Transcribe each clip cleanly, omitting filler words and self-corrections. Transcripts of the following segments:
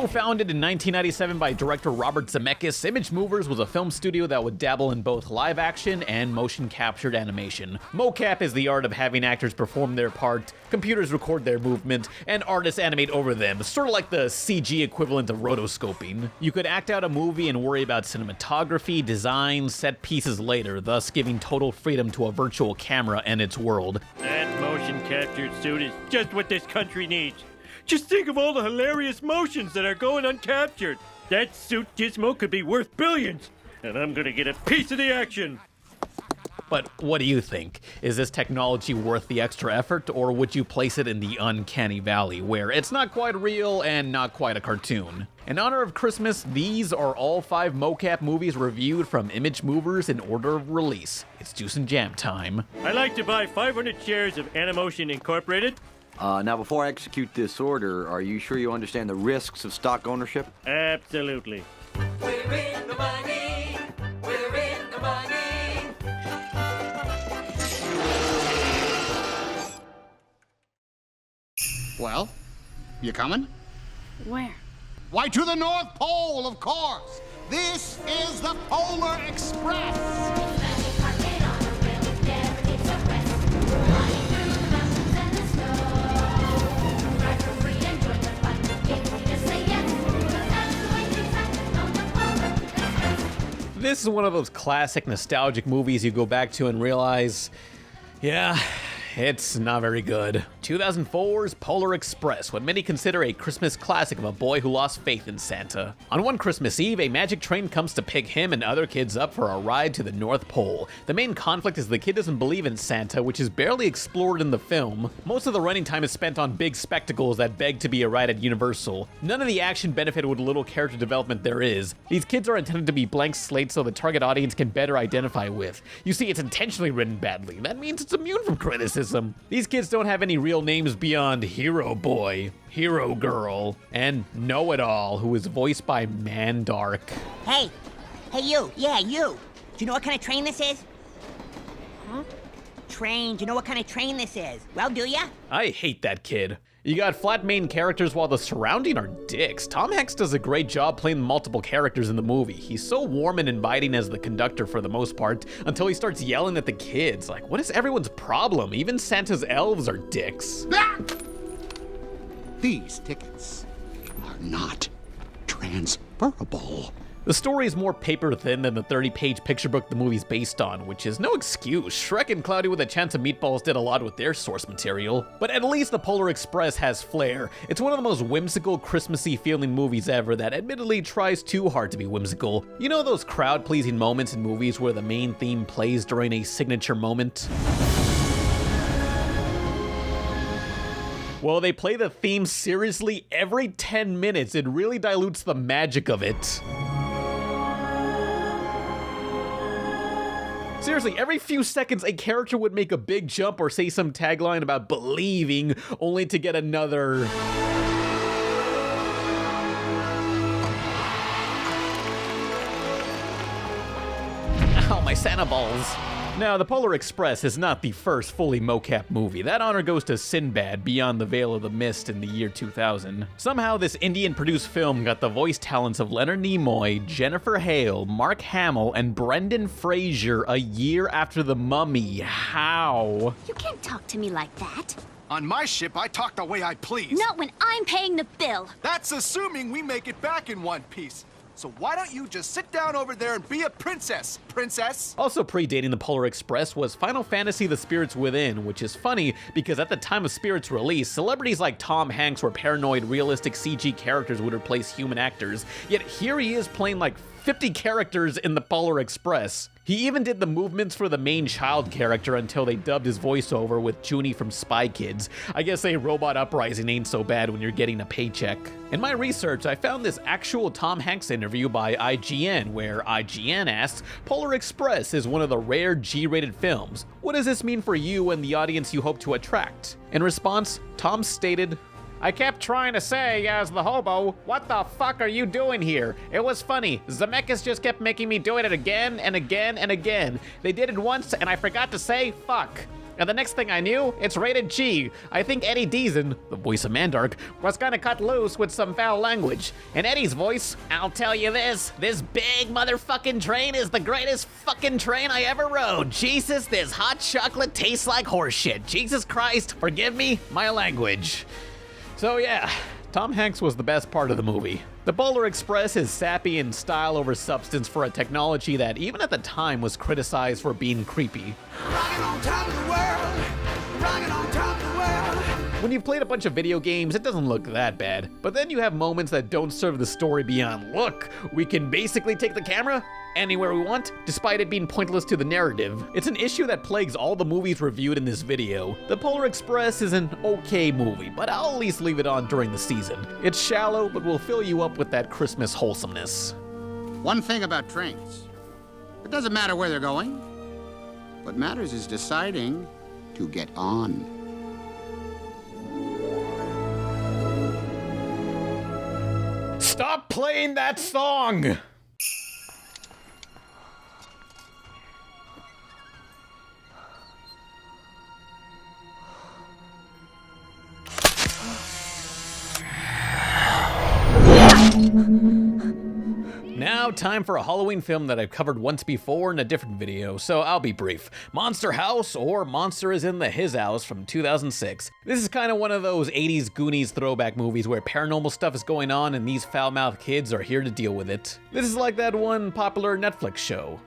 Co-founded in 1997 by director Robert Zemeckis, Image Movers was a film studio that would dabble in both live action and motion captured animation. MOCAP is the art of having actors perform their part, computers record their movement, and artists animate over them, sort of like the CG equivalent of rotoscoping. You could act out a movie and worry about cinematography, design, set pieces later, thus giving total freedom to a virtual camera and its world. That motion captured suit is just what this country needs. Just think of all the hilarious motions that are going uncaptured. That suit gizmo could be worth billions, and I'm gonna get a piece of the action. But what do you think? Is this technology worth the extra effort, or would you place it in the uncanny valley, where it's not quite real and not quite a cartoon? In honor of Christmas, these are all 5 MOCAP movies reviewed from Image Movers in order of release. It's Juice and Jam time. I'd like to buy 500 shares of Animotion Incorporated. Now, before I execute this order, are you sure you understand the risks of stock ownership? Absolutely. We're in the money. We're in the money. Well, you coming? Where? Why, to the North Pole, of course. This is the Polar Express. This is one of those classic nostalgic movies you go back to and realize, yeah, it's not very good. 2004's Polar Express, what many consider a Christmas classic of a boy who lost faith in Santa. On one Christmas Eve, a magic train comes to pick him and other kids up for a ride to the North Pole. The main conflict is the kid doesn't believe in Santa, which is barely explored in the film. Most of the running time is spent on big spectacles that beg to be a ride at Universal. None of the action benefited with little character development there is. These kids are intended to be blank slates so the target audience can better identify with. You see, it's intentionally written badly. That means it's immune from criticism. These kids don't have any real names beyond Hero Boy, Hero Girl, and Know-It-All, who is voiced by Mandark. Hey you, yeah, you. Do you know what kind of train this is? Huh? Train, do you know what kind of train this is? Well, do ya? I hate that kid. You got flat main characters while the surrounding are dicks. Tom Hanks does a great job playing multiple characters in the movie. He's so warm and inviting as the conductor for the most part, until he starts yelling at the kids. Like, what is everyone's problem? Even Santa's elves are dicks. Ah! These tickets are not transferable. The story is more paper thin than the 30-page picture book the movie's based on, which is no excuse. Shrek and Cloudy with a Chance of Meatballs did a lot with their source material. But at least the Polar Express has flair. It's one of the most whimsical, Christmassy feeling movies ever that admittedly tries too hard to be whimsical. You know those crowd-pleasing moments in movies where the main theme plays during a signature moment? Well, they play the theme seriously every 10 minutes. It really dilutes the magic of it. Seriously, every few seconds, a character would make a big jump or say some tagline about believing, only to get another... Ow, my Santa balls. Now, the Polar Express is not the first fully MOCAP movie. That honor goes to Sinbad, Beyond the Veil of the Mist in the year 2000. Somehow, this Indian-produced film got the voice talents of Leonard Nimoy, Jennifer Hale, Mark Hamill, and Brendan Fraser a year after The Mummy. How? You can't talk to me like that. On my ship, I talk the way I please. Not when I'm paying the bill. That's assuming we make it back in one piece. So why don't you just sit down over there and be a princess, princess? Also predating the Polar Express was Final Fantasy The Spirits Within, which is funny because at the time of Spirit's release, celebrities like Tom Hanks were paranoid realistic CG characters would replace human actors, yet here he is playing like 50 characters in the Polar Express. He even did the movements for the main child character until they dubbed his voiceover with Junie from Spy Kids. I guess a robot uprising ain't so bad when you're getting a paycheck. In my research, I found this actual Tom Hanks interview by IGN, where IGN asks, Polar Express is one of the rare G-rated films. What does this mean for you and the audience you hope to attract? In response, Tom stated, I kept trying to say, as the hobo, what the fuck are you doing here? It was funny. Zemeckis just kept making me do it again and again and again. They did it once and I forgot to say fuck. And the next thing I knew, it's rated G. I think Eddie Deason, the voice of Mandark, was gonna cut loose with some foul language. In Eddie's voice, I'll tell you this big motherfucking train is the greatest fucking train I ever rode. Jesus, this hot chocolate tastes like horseshit. Jesus Christ, forgive me my language. So yeah, Tom Hanks was the best part of the movie. The Polar Express is sappy in style over substance for a technology that even at the time was criticized for being creepy. Rocking on top of the world. Rocking on top of the world. When you've played a bunch of video games, it doesn't look that bad. But then you have moments that don't serve the story beyond, look, we can basically take the camera anywhere we want, despite it being pointless to the narrative. It's an issue that plagues all the movies reviewed in this video. The Polar Express is an okay movie, but I'll at least leave it on during the season. It's shallow, but will fill you up with that Christmas wholesomeness. One thing about trains, it doesn't matter where they're going. What matters is deciding to get on. Stop playing that song! Now, time for a Halloween film that I've covered once before in a different video, so I'll be brief. Monster House, or Monster is in the His House from 2006. This is kind of one of those 80s Goonies throwback movies where paranormal stuff is going on and these foul-mouthed kids are here to deal with it. This is like that one popular Netflix show,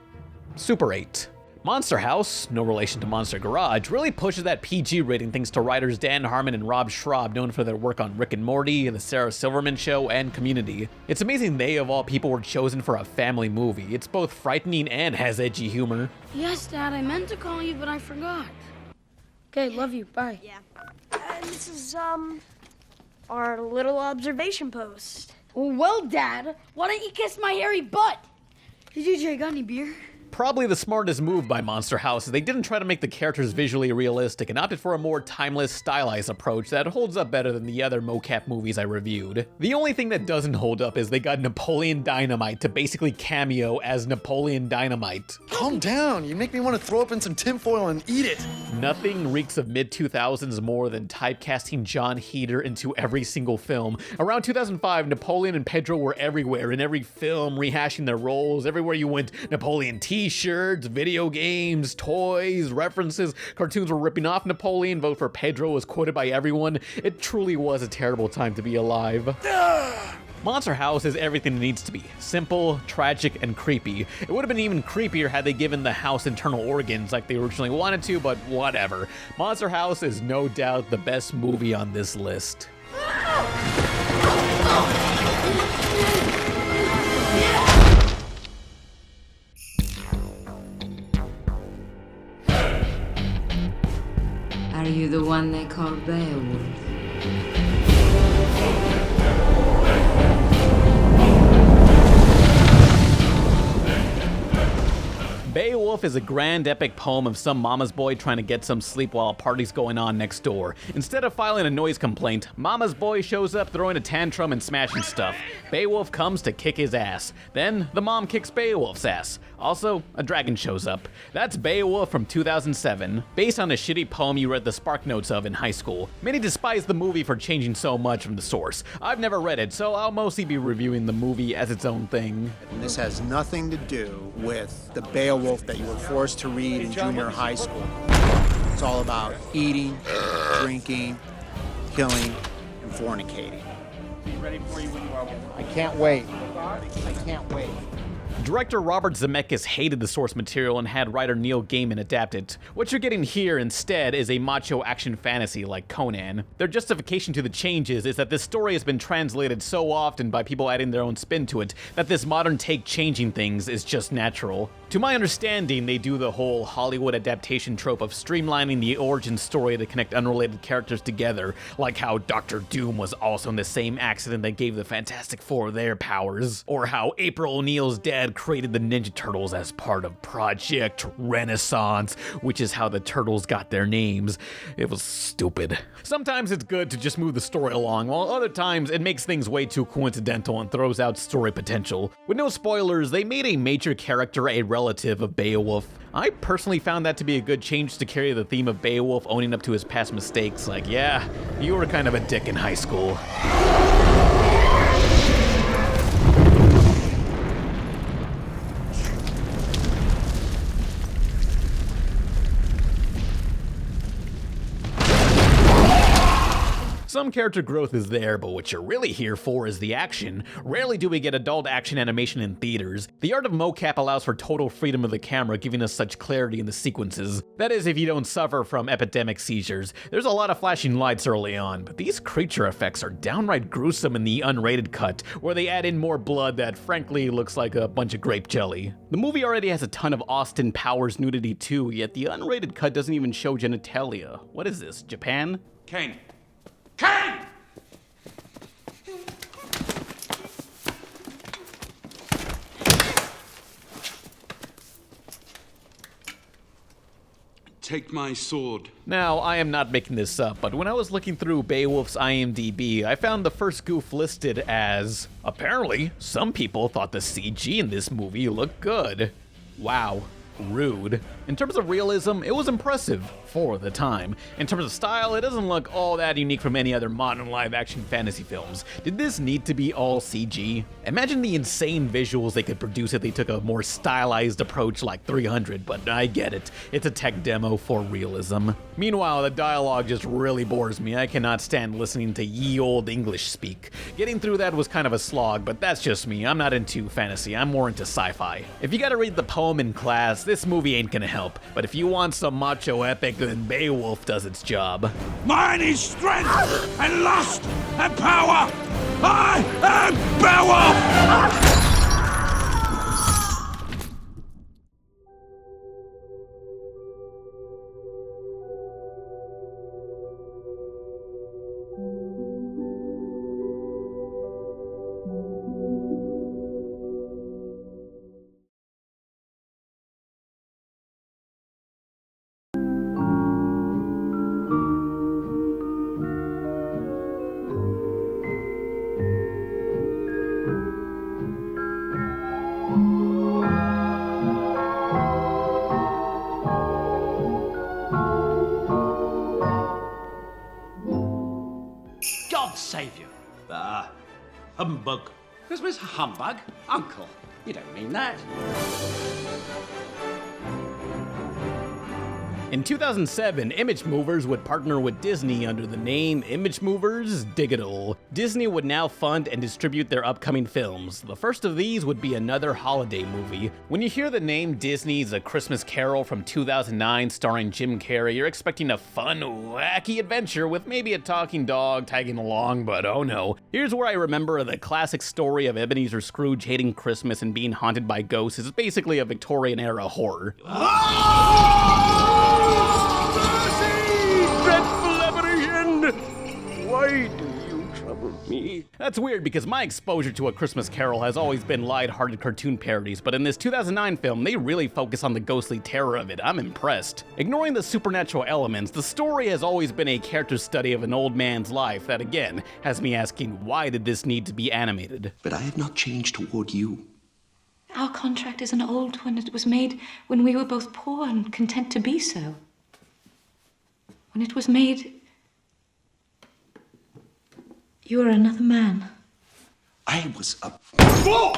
Super 8. Monster House, no relation to Monster Garage, really pushes that PG rating thanks to writers Dan Harmon and Rob Schrab, known for their work on Rick and Morty, The Sarah Silverman Show, and Community. It's amazing they, of all people, were chosen for a family movie. It's both frightening and has edgy humor. Yes, Dad, I meant to call you, but I forgot. Okay, love you, bye. Yeah. This is, our little observation post. Well, Dad, why don't you kiss my hairy butt? Hey, DJ, got any beer? Probably the smartest move by Monster House is they didn't try to make the characters visually realistic and opted for a more timeless, stylized approach that holds up better than the other MOCAP movies I reviewed. The only thing that doesn't hold up is they got Napoleon Dynamite to basically cameo as Napoleon Dynamite. Calm down. You make me want to throw up in some tinfoil and eat it. Nothing reeks of mid-2000s more than typecasting John Heder into every single film. Around 2005, Napoleon and Pedro were everywhere, in every film, rehashing their roles. Everywhere you went, Napoleon T-shirts, video games, toys, references. Cartoons were ripping off Napoleon. Vote for Pedro was quoted by everyone. It truly was a terrible time to be alive. Monster House is everything it needs to be. Simple, tragic, and creepy. It would have been even creepier had they given the house internal organs like they originally wanted to, but whatever. Monster House is no doubt the best movie on this list. Are you the one they call BeoWulf? BeoWulf is a grand epic poem of some mama's boy trying to get some sleep while a party's going on next door. Instead of filing a noise complaint, mama's boy shows up throwing a tantrum and smashing stuff. BeoWulf comes to kick his ass. Then the mom kicks BeoWulf's ass. Also, a dragon shows up. That's BeoWulf from 2007, based on a shitty poem you read the spark notes of in high school. Many despise the movie for changing so much from the source. I've never read it, so I'll mostly be reviewing the movie as its own thing. And this has nothing to do with the BeoWulf that you were forced to read in junior high school. It's all about eating, drinking, killing, and fornicating. Ready for you when you are. I can't wait. I can't wait. Director Robert Zemeckis hated the source material and had writer Neil Gaiman adapt it. What you're getting here instead is a macho action fantasy like Conan. Their justification to the changes is that this story has been translated so often by people adding their own spin to it that this modern take changing things is just natural. To my understanding, they do the whole Hollywood adaptation trope of streamlining the origin story to connect unrelated characters together, like how Dr. Doom was also in the same accident that gave the Fantastic Four their powers, or how April O'Neil's dad had created the Ninja Turtles as part of Project Renaissance, which is how the Turtles got their names. It was stupid. Sometimes it's good to just move the story along, while other times it makes things way too coincidental and throws out story potential. With no spoilers, they made a major character a relative of BeoWulf. I personally found that to be a good change to carry the theme of BeoWulf owning up to his past mistakes. Like, yeah, you were kind of a dick in high school. Some character growth is there, but what you're really here for is the action. Rarely do we get adult action animation in theaters. The art of MOCAP allows for total freedom of the camera, giving us such clarity in the sequences. That is, if you don't suffer from epidemic seizures. There's a lot of flashing lights early on, but these creature effects are downright gruesome in the unrated cut, where they add in more blood that frankly looks like a bunch of grape jelly. The movie already has a ton of Austin Powers nudity too, yet the unrated cut doesn't even show genitalia. What is this, Japan? Kane! Kane! Take my sword. Now, I am not making this up, but when I was looking through BeoWulf's IMDb, I found the first goof listed as, apparently, some people thought the CG in this movie looked good. Wow. Rude. In terms of realism, it was impressive for the time. In terms of style, it doesn't look all that unique from any other modern live-action fantasy films. Did this need to be all CG? Imagine the insane visuals they could produce if they took a more stylized approach like 300, but I get it. It's a tech demo for realism. Meanwhile, the dialogue just really bores me. I cannot stand listening to ye old English speak. Getting through that was kind of a slog, but that's just me. I'm not into fantasy, I'm more into sci-fi. If you gotta read the poem in class, this movie ain't gonna help. But if you want some macho epic, then BeoWulf does its job. Mine is strength and lust and power. I am BeoWulf! Save you. Humbug. Christmas humbug? Uncle, you don't mean that. In 2007, Image Movers would partner with Disney under the name Image Movers Digital. Disney would now fund and distribute their upcoming films. The first of these would be another holiday movie. When you hear the name Disney's A Christmas Carol from 2009 starring Jim Carrey, you're expecting a fun, wacky adventure with maybe a talking dog tagging along, but oh no. Here's where I remember the classic story of Ebenezer Scrooge hating Christmas and being haunted by ghosts is basically a Victorian-era horror. Dreadful apparition! Why do you trouble me? That's weird because my exposure to A Christmas Carol has always been light-hearted cartoon parodies, but in this 2009 film, they really focus on the ghostly terror of it. I'm impressed. Ignoring the supernatural elements, the story has always been a character study of an old man's life that, again, has me asking, why did this need to be animated? But I have not changed toward you. Our contract is an old one. It was made when we were both poor and content to be so. When it was made, you were another man. I was a fool!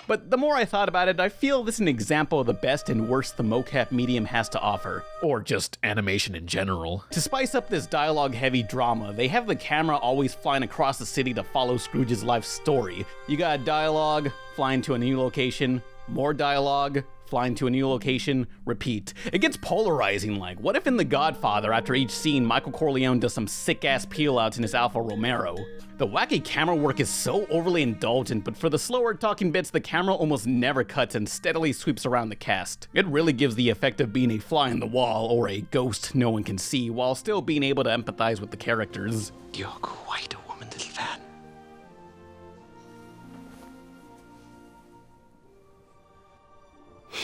But the more I thought about it, I feel this is an example of the best and worst the mocap medium has to offer. Or just animation in general. To spice up this dialogue-heavy drama, they have the camera always flying across the city to follow Scrooge's life story. You got dialogue, flying to a new location, more dialogue, flying to a new location, repeat. It gets polarizing, like, what if in The Godfather, after each scene, Michael Corleone does some sick-ass peel-outs in his Alfa Romero? The wacky camera work is so overly indulgent, but for the slower talking bits, the camera almost never cuts and steadily sweeps around the cast. It really gives the effect of being a fly in the wall or a ghost no one can see, while still being able to empathize with the characters. You're quite a woman, little fan.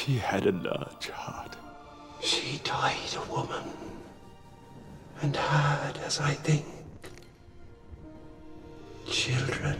She had a large heart. She died a woman, and had, as I think, children.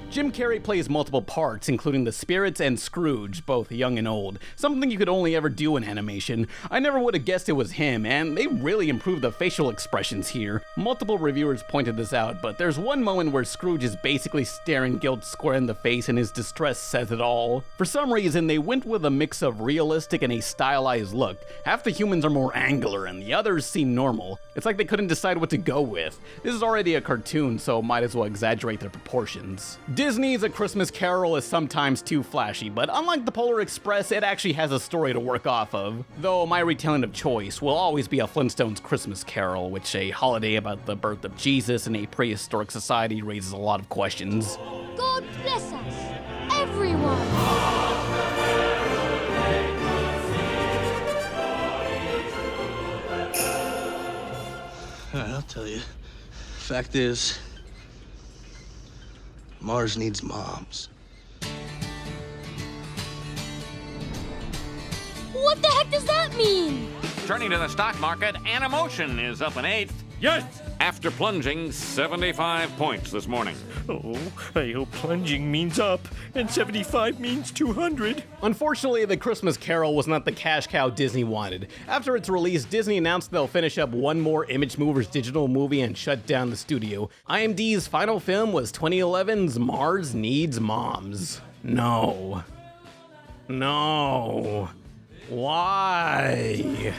Jim Carrey plays multiple parts, including the Spirits and Scrooge, both young and old, something you could only ever do in animation. I never would have guessed it was him, and they really improved the facial expressions here. Multiple reviewers pointed this out, but there's one moment where Scrooge is basically staring guilt square in the face and his distress says it all. For some reason, they went with a mix of realistic and a stylized look. Half the humans are more angular, and the others seem normal. It's like they couldn't decide what to go with. This is already a cartoon, so might as well exaggerate their proportions. Disney's A Christmas Carol is sometimes too flashy, but unlike the Polar Express, it actually has a story to work off of. Though my retelling of choice will always be a Flintstones Christmas Carol, which a holiday about the birth of Jesus in a prehistoric society raises a lot of questions. God bless us, everyone. I'll tell you. Fact is, Mars needs moms. What the heck does that mean? Turning to the stock market, Animotion is up an eighth. Yes! After plunging 75 points this morning. Oh, I hope plunging means up, and 75 means 200. Unfortunately, The Christmas Carol was not the cash cow Disney wanted. After its release, Disney announced they'll finish up one more Image Movers digital movie and shut down the studio. IMDb's final film was 2011's Mars Needs Moms. No. No. Why?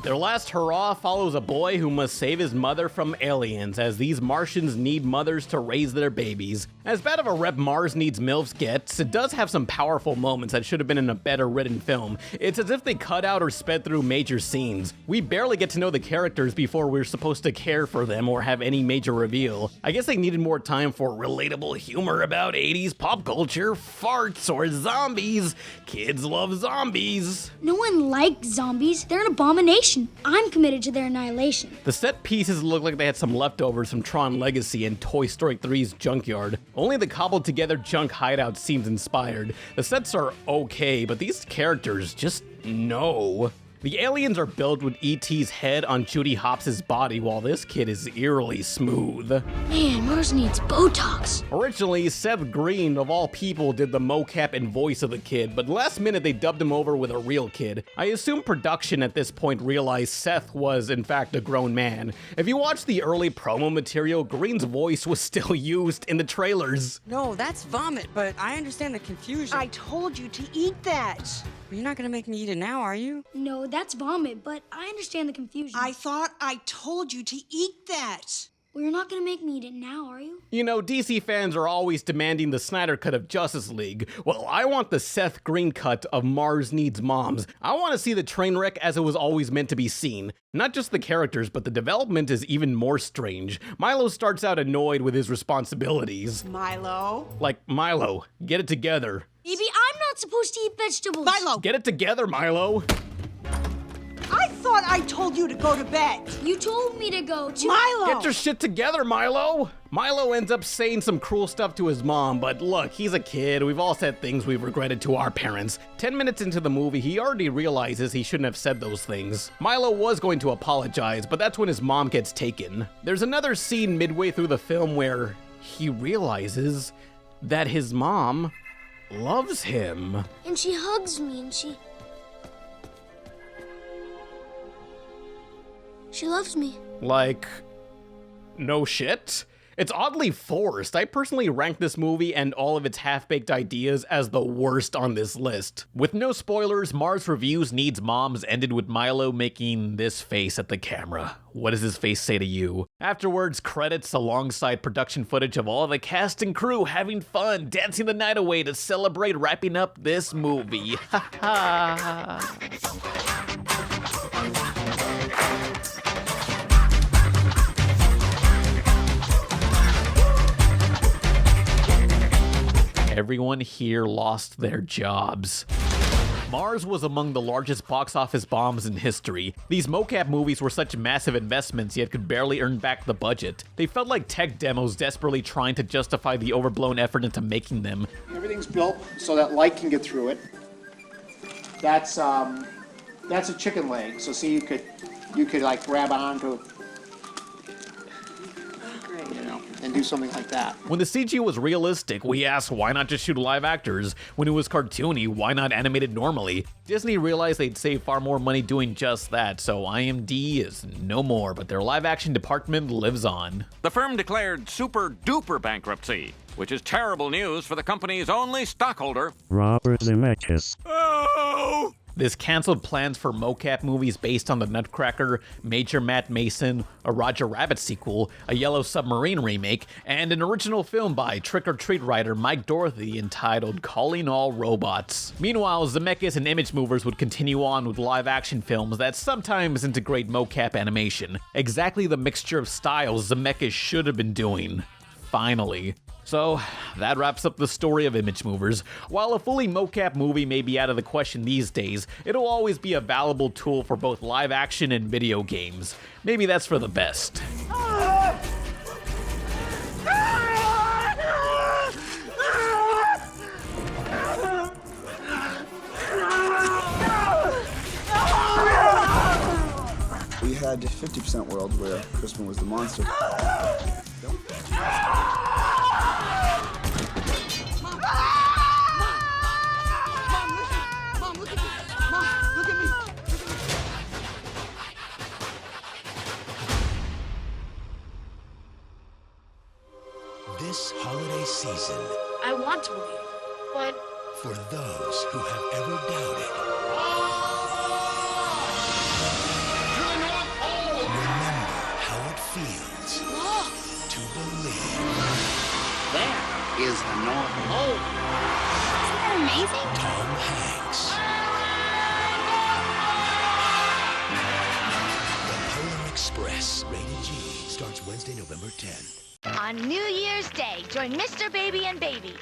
Their last hurrah follows a boy who must save his mother from aliens, as these Martians need mothers to raise their babies. As bad of a rep Mars Needs MILFs gets, it does have some powerful moments that should have been in a better written film. It's as if they cut out or sped through major scenes. We barely get to know the characters before we're supposed to care for them or have any major reveal. I guess they needed more time for relatable humor about 80s pop culture, farts, or zombies. Kids love zombies. No one likes zombies. They're an abomination. I'm committed to their annihilation. The set pieces look like they had some leftovers from Tron Legacy and Toy Story 3's Junkyard. Only the cobbled together junk hideout seems inspired. The sets are okay, but these characters just no. The aliens are built with E.T.'s head on Judy Hopps' body, while this kid is eerily smooth. Man, Mars needs Botox. Originally, Seth Green, of all people, did the mocap and voice of the kid, but last minute they dubbed him over with a real kid. I assume production at this point realized Seth was, in fact, a grown man. If you watch the early promo material, Green's voice was still used in the trailers. No, that's vomit, but I understand the confusion. I told you to eat that. You're not gonna make me eat it now, are you? No, that's vomit, but I understand the confusion. I thought I told you to eat that. Well, you're not gonna make me eat it now, are you? You know, DC fans are always demanding the Snyder cut of Justice League. Well, I want the Seth Green cut of Mars Needs Moms. I want to see the train wreck as it was always meant to be seen. Not just the characters, but the development is even more strange. Milo starts out annoyed with his responsibilities. Milo? Like, Milo, get it together. Maybe I'm not supposed to eat vegetables. Milo! Get it together, Milo. I thought I told you to go to bed. You told me to go to— Milo! Get your shit together, Milo. Milo ends up saying some cruel stuff to his mom, but look, he's a kid. We've all said things we've regretted to our parents. 10 minutes into the movie, he already realizes he shouldn't have said those things. Milo was going to apologize, but that's when his mom gets taken. There's another scene midway through the film where he realizes that his mom loves him. And she hugs me and she loves me. Like, no shit? It's oddly forced. I personally rank this movie and all of its half-baked ideas as the worst on this list. With no spoilers, Mars Reviews Needs Moms ended with Milo making this face at the camera. What does his face say to you? Afterwards, credits alongside production footage of all the cast and crew having fun, dancing the night away to celebrate wrapping up this movie. Ha ha. Everyone here lost their jobs. Mars was among the largest box office bombs in history. These mocap movies were such massive investments, yet could barely earn back the budget. They felt like tech demos desperately trying to justify the overblown effort into making them. Everything's built so that light can get through it. That's a chicken leg. So see, you could like grab onto, you know, and do something like that. When the CG was realistic, we asked why not just shoot live actors? When it was cartoony, why not animate it normally? Disney realized they'd save far more money doing just that, so IMD is no more, but their live action department lives on. The firm declared super duper bankruptcy, which is terrible news for the company's only stockholder, Robert Zemeckis. Oh! This canceled plans for MOCAP movies based on The Nutcracker, Major Matt Mason, a Roger Rabbit sequel, a Yellow Submarine remake, and an original film by Trick or Treat writer Mike Dorothy entitled Calling All Robots. Meanwhile, Zemeckis and Image Movers would continue on with live-action films that sometimes integrate MOCAP animation. Exactly the mixture of styles Zemeckis should have been doing. Finally. So, that wraps up the story of Image Movers. While a fully MOCAP movie may be out of the question these days, it'll always be a valuable tool for both live action and video games. Maybe that's for the best. We had 50% world where Crispin was the monster. This holiday season, I want to believe, but for those who have ever doubted, remember how it feels to believe. There is the North Pole. isn't that amazing? Tom Hanks. The Polar Express, rated G, starts Wednesday, November 10th. On New Year's Day, join Mr. Baby and Baby